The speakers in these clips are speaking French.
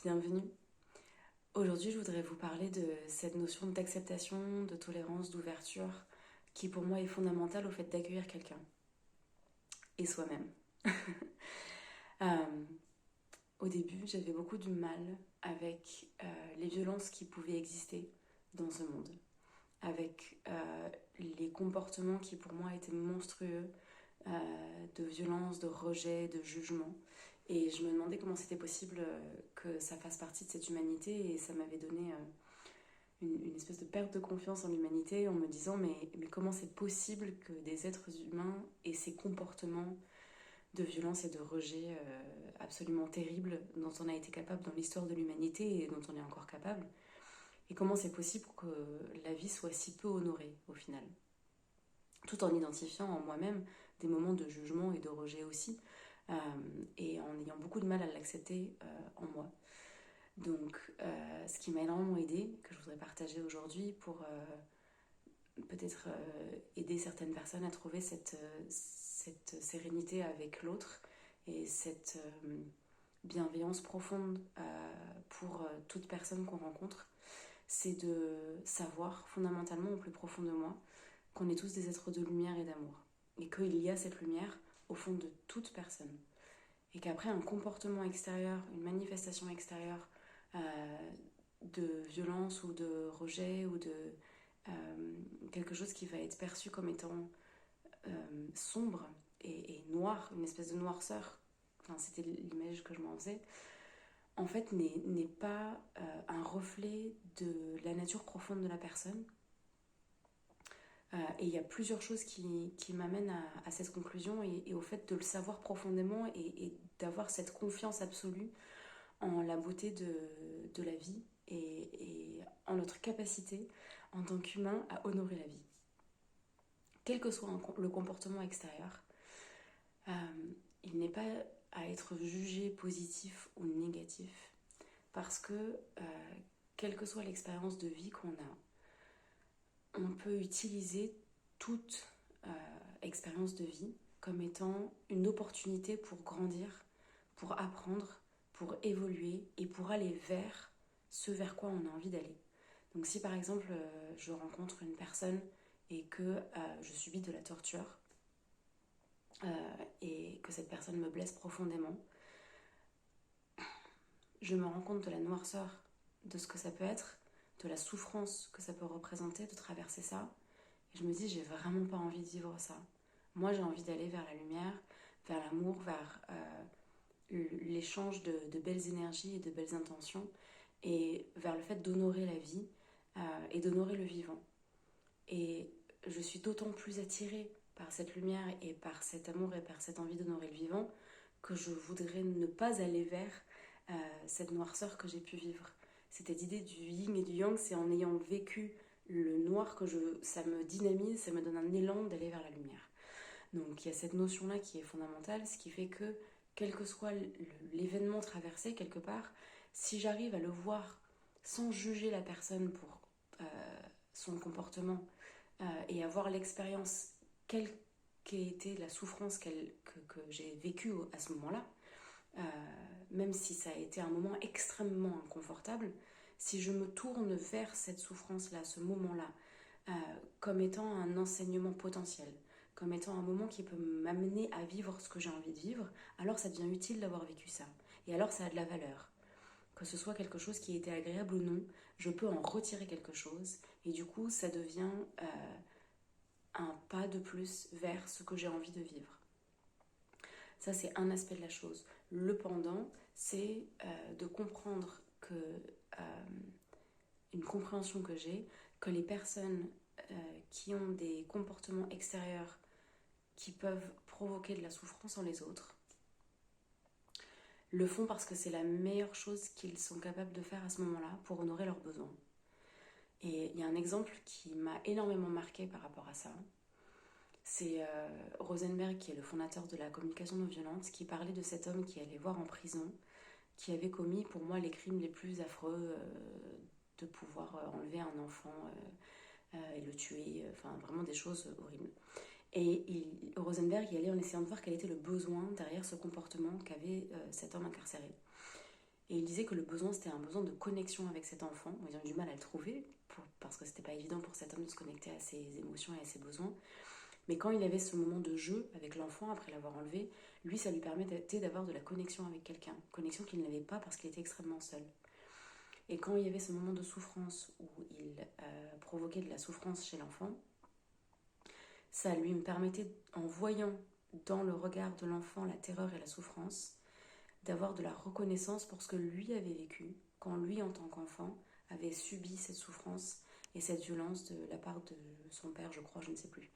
bienvenue. Aujourd'hui, je voudrais vous parler de cette notion d'acceptation, de tolérance, d'ouverture, qui pour moi est fondamentale au fait d'accueillir quelqu'un et soi-même. Euh, Au début, j'avais beaucoup de mal avec les violences qui pouvaient exister dans ce monde, avec les comportements qui pour moi étaient monstrueux, de violence, de rejet, de jugement. Et je me demandais comment c'était possible que ça fasse partie de cette humanité, et ça m'avait donné une espèce de perte de confiance en l'humanité en me disant mais comment c'est possible que des êtres humains aient ces comportements de violence et de rejet absolument terribles dont on a été capable dans l'histoire de l'humanité et dont on est encore capable, et comment c'est possible que la vie soit si peu honorée au final, tout en identifiant en moi-même des moments de jugement et de rejet aussi, euh, et en ayant beaucoup de mal à l'accepter en moi. Donc, ce qui m'a énormément aidé, que je voudrais partager aujourd'hui pour peut-être aider certaines personnes à trouver cette sérénité avec l'autre et cette bienveillance profonde pour toute personne qu'on rencontre, c'est de savoir fondamentalement au plus profond de moi qu'on est tous des êtres de lumière et d'amour, et qu'il y a cette lumière au fond de toute personne, et qu'après un comportement extérieur, une manifestation extérieure euh, de violence ou de rejet ou de quelque chose qui va être perçu comme étant sombre et noir, une espèce de noirceur, enfin c'était l'image que je m'en faisais, en fait n'est pas un reflet de la nature profonde de la personne. Et il y a plusieurs choses qui m'amènent à cette conclusion, et au fait de le savoir profondément, et d'avoir cette confiance absolue en la beauté de la vie, et en notre capacité en tant qu'humain à honorer la vie. Quel que soit le comportement extérieur, euh, il n'est pas à être jugé positif ou négatif, parce que quelle que soit l'expérience de vie qu'on a, on peut utiliser toute expérience de vie comme étant une opportunité pour grandir, pour apprendre, pour évoluer et pour aller vers ce vers quoi on a envie d'aller. Donc si par exemple je rencontre une personne et que je subis de la torture, et que cette personne me blesse profondément, je me rends compte de la noirceur de ce que ça peut être, de la souffrance que ça peut représenter de traverser ça. Et je me dis, j'ai vraiment pas envie de vivre ça. Moi, j'ai envie d'aller vers la lumière, vers l'amour, vers l'échange de belles énergies et de belles intentions, et vers le fait d'honorer la vie et d'honorer le vivant. Et je suis d'autant plus attirée par cette lumière et par cet amour et par cette envie d'honorer le vivant que je voudrais ne pas aller vers cette noirceur que j'ai pu vivre. Cette idée du yin et du yang, c'est en ayant vécu le noir que ça me dynamise, ça me donne un élan d'aller vers la lumière. Donc il y a cette notion-là qui est fondamentale, ce qui fait que quel que soit l'événement traversé quelque part, si j'arrive à le voir sans juger la personne pour son comportement, et avoir l'expérience quelle qu'ait été la souffrance que j'ai vécue à ce moment-là, euh, même si ça a été un moment extrêmement inconfortable, si je me tourne vers cette souffrance-là, ce moment-là, comme étant un enseignement potentiel, comme étant un moment qui peut m'amener à vivre ce que j'ai envie de vivre, alors ça devient utile d'avoir vécu ça. Et alors ça a de la valeur. Que ce soit quelque chose qui était agréable ou non, je peux en retirer quelque chose, et du coup ça devient un pas de plus vers ce que j'ai envie de vivre. Ça, c'est un aspect de la chose. Le pendant, c'est de comprendre que, une compréhension que j'ai, que les personnes qui ont des comportements extérieurs qui peuvent provoquer de la souffrance en les autres, le font parce que c'est la meilleure chose qu'ils sont capables de faire à ce moment-là pour honorer leurs besoins. Et il y a un exemple qui m'a énormément marqué par rapport à ça. C'est Rosenberg, qui est le fondateur de la communication non violente, qui parlait de cet homme qui allait voir en prison, qui avait commis pour moi les crimes les plus affreux, de pouvoir enlever un enfant et le tuer, enfin vraiment des choses horribles. Et Rosenberg y allait en essayant de voir quel était le besoin derrière ce comportement qu'avait cet homme incarcéré. Et il disait que le besoin, c'était un besoin de connexion avec cet enfant. Ils ont eu du mal à le trouver, parce que c'était pas évident pour cet homme de se connecter à ses émotions et à ses besoins. Mais quand il avait ce moment de jeu avec l'enfant, après l'avoir enlevé, lui, ça lui permettait d'avoir de la connexion avec quelqu'un. Connexion qu'il n'avait pas parce qu'il était extrêmement seul. Et quand il y avait ce moment de souffrance où il provoquait de la souffrance chez l'enfant, ça lui me permettait, en voyant dans le regard de l'enfant la terreur et la souffrance, d'avoir de la reconnaissance pour ce que lui avait vécu, quand lui, en tant qu'enfant, avait subi cette souffrance et cette violence de la part de son père, je crois, je ne sais plus.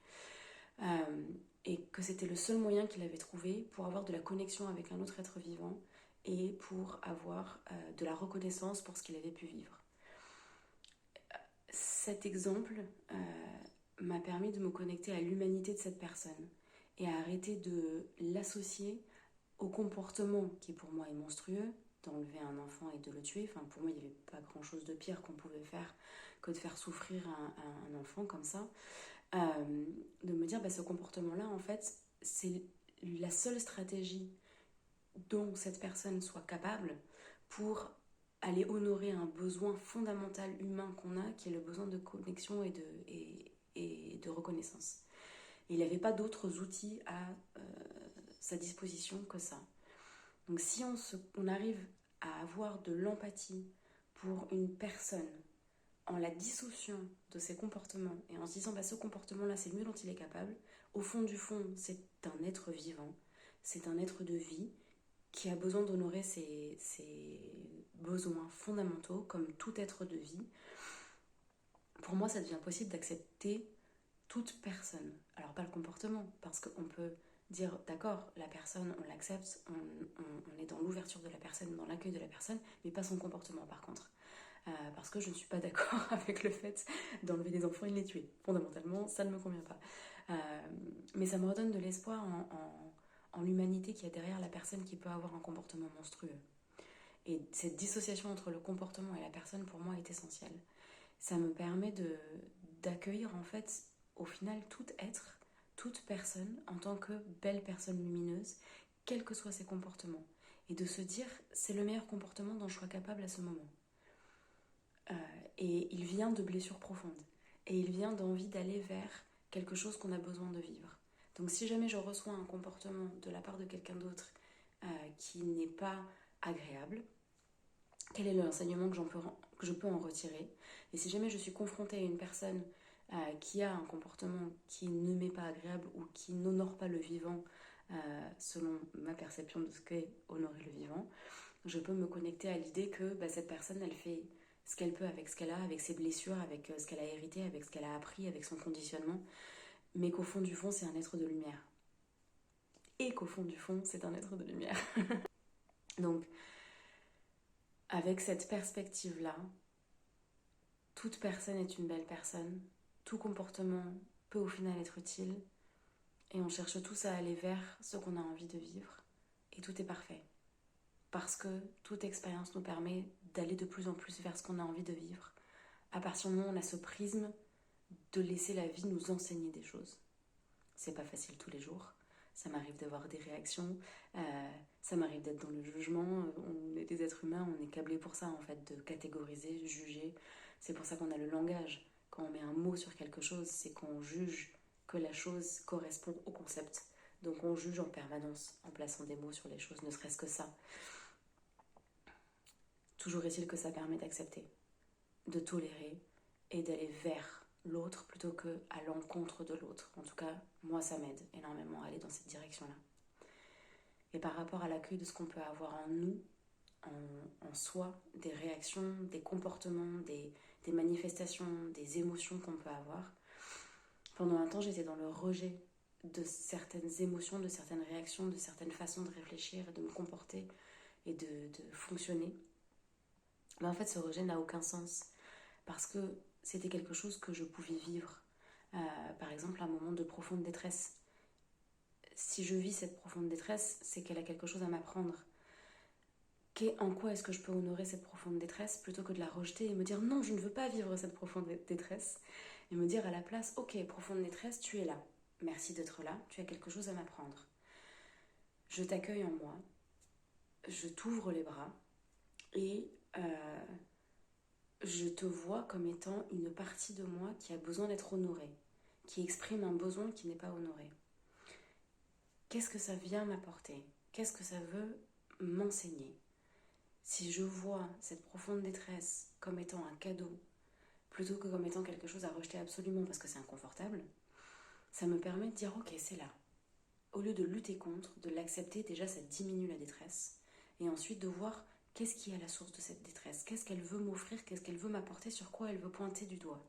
Et que c'était le seul moyen qu'il avait trouvé pour avoir de la connexion avec un autre être vivant et pour avoir de la reconnaissance pour ce qu'il avait pu vivre. Cet exemple m'a permis de me connecter à l'humanité de cette personne et à arrêter de l'associer au comportement qui pour moi est monstrueux, d'enlever un enfant et de le tuer. Enfin, pour moi, il n'y avait pas grand-chose de pire qu'on pouvait faire que de faire souffrir un enfant comme ça. De me dire, ce comportement-là, en fait, c'est la seule stratégie dont cette personne soit capable pour aller honorer un besoin fondamental humain qu'on a, qui est le besoin de connexion et de reconnaissance. Et il n'avait pas d'autres outils à sa disposition que ça. Donc si on arrive à avoir de l'empathie pour une personne en la dissociant de ses comportements et en se disant ce comportement-là, c'est le mieux dont il est capable, au fond du fond, c'est un être vivant, c'est un être de vie qui a besoin d'honorer ses besoins fondamentaux comme tout être de vie. Pour moi, ça devient possible d'accepter toute personne. Alors pas le comportement, parce qu'on peut dire d'accord, la personne, on l'accepte, on est dans l'ouverture de la personne, dans l'accueil de la personne, mais pas son comportement par contre. Parce que je ne suis pas d'accord avec le fait d'enlever des enfants et de les tuer. Fondamentalement, ça ne me convient pas. Mais ça me redonne de l'espoir en l'humanité qu'il y a derrière la personne qui peut avoir un comportement monstrueux. Et cette dissociation entre le comportement et la personne, pour moi, est essentielle. Ça me permet d'accueillir, en fait, au final, tout être, toute personne, en tant que belle personne lumineuse, quels que soient ses comportements. Et de se dire, c'est le meilleur comportement dont je sois capable à ce moment. Et il vient de blessures profondes. Et il vient d'envie d'aller vers quelque chose qu'on a besoin de vivre. Donc si jamais je reçois un comportement de la part de quelqu'un d'autre qui n'est pas agréable, quel est l'enseignement que je peux en retirer? Et si jamais je suis confrontée à une personne qui a un comportement qui ne m'est pas agréable ou qui n'honore pas le vivant selon ma perception de ce qu'est honorer le vivant, je peux me connecter à l'idée que cette personne, elle fait ce qu'elle peut avec ce qu'elle a, avec ses blessures, avec ce qu'elle a hérité, avec ce qu'elle a appris, avec son conditionnement, mais qu'au fond du fond, c'est un être de lumière. Et qu'au fond du fond, c'est un être de lumière. Donc, avec cette perspective-là, toute personne est une belle personne, tout comportement peut au final être utile, et on cherche tous à aller vers ce qu'on a envie de vivre, et tout est parfait. Parce que toute expérience nous permet d'aller de plus en plus vers ce qu'on a envie de vivre. À partir du moment où on a ce prisme de laisser la vie nous enseigner des choses. C'est pas facile tous les jours. Ça m'arrive d'avoir des réactions, ça m'arrive d'être dans le jugement. On est des êtres humains, on est câblés pour ça en fait, de catégoriser, de juger. C'est pour ça qu'on a le langage. Quand on met un mot sur quelque chose, c'est qu'on juge que la chose correspond au concept. Donc on juge en permanence en plaçant des mots sur les choses, ne serait-ce que ça. Toujours est-il que ça permet d'accepter, de tolérer et d'aller vers l'autre plutôt qu'à l'encontre de l'autre. En tout cas, moi, ça m'aide énormément à aller dans cette direction-là. Et par rapport à l'accueil de ce qu'on peut avoir en nous, en soi, des réactions, des comportements, des manifestations, des émotions qu'on peut avoir, pendant un temps, j'étais dans le rejet de certaines émotions, de certaines réactions, de certaines façons de réfléchir et de me comporter et de fonctionner. Mais en fait, ce rejet n'a aucun sens parce que c'était quelque chose que je pouvais vivre. Par exemple, un moment de profonde détresse. Si je vis cette profonde détresse, c'est qu'elle a quelque chose à m'apprendre. En quoi est-ce que je peux honorer cette profonde détresse plutôt que de la rejeter et me dire non, je ne veux pas vivre cette profonde détresse, et me dire à la place, ok, profonde détresse, tu es là. Merci d'être là, tu as quelque chose à m'apprendre. Je t'accueille en moi, je t'ouvre les bras, Et je te vois comme étant une partie de moi qui a besoin d'être honorée, qui exprime un besoin qui n'est pas honoré. Qu'est-ce que ça vient m'apporter? Qu'est-ce que ça veut m'enseigner? Si je vois cette profonde détresse comme étant un cadeau, plutôt que comme étant quelque chose à rejeter absolument parce que c'est inconfortable, ça me permet de dire ok, c'est là. Au lieu de lutter contre, de l'accepter, déjà ça diminue la détresse. Et ensuite de voir qu'est-ce qui est à la source de cette détresse, qu'est-ce qu'elle veut m'offrir, qu'est-ce qu'elle veut m'apporter, sur quoi elle veut pointer du doigt.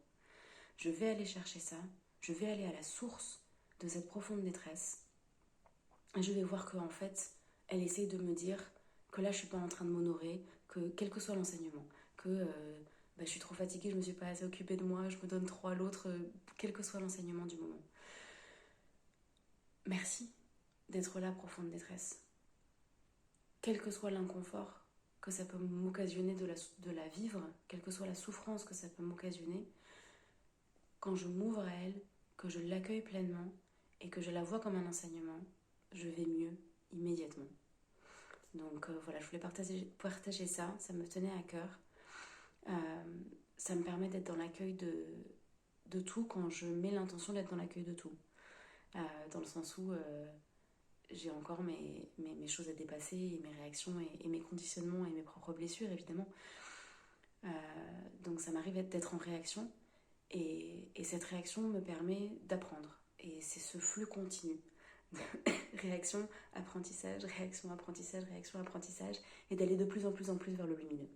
Je vais aller chercher ça, je vais aller à la source de cette profonde détresse. Et je vais voir qu'en fait, elle essaye de me dire que là je suis pas en train de m'honorer, que quel que soit l'enseignement, que je suis trop fatiguée, je me suis pas assez occupée de moi, je me donne trop à l'autre, quel que soit l'enseignement du moment. Merci d'être là, profonde détresse. Quel que soit l'inconfort que ça peut m'occasionner de la vivre, quelle que soit la souffrance que ça peut m'occasionner, quand je m'ouvre à elle, que je l'accueille pleinement et que je la vois comme un enseignement, je vais mieux immédiatement. Donc voilà, je voulais partager ça, ça me tenait à cœur. Euh, Ça me permet d'être dans l'accueil de tout quand je mets l'intention d'être dans l'accueil de tout. Dans le sens où j'ai encore mes choses à dépasser, et mes réactions et mes conditionnements et mes propres blessures, évidemment. Euh, donc ça m'arrive d'être en réaction et cette réaction me permet d'apprendre. Et c'est ce flux continu. Réaction, apprentissage, réaction, apprentissage, réaction, apprentissage, et d'aller de plus en plus vers le lumineux.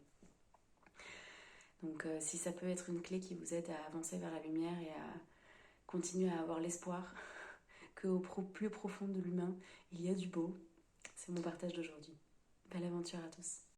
Donc si ça peut être une clé qui vous aide à avancer vers la lumière et à continuer à avoir l'espoir qu'au plus profond de l'humain, il y a du beau, c'est mon partage d'aujourd'hui. Belle aventure à tous.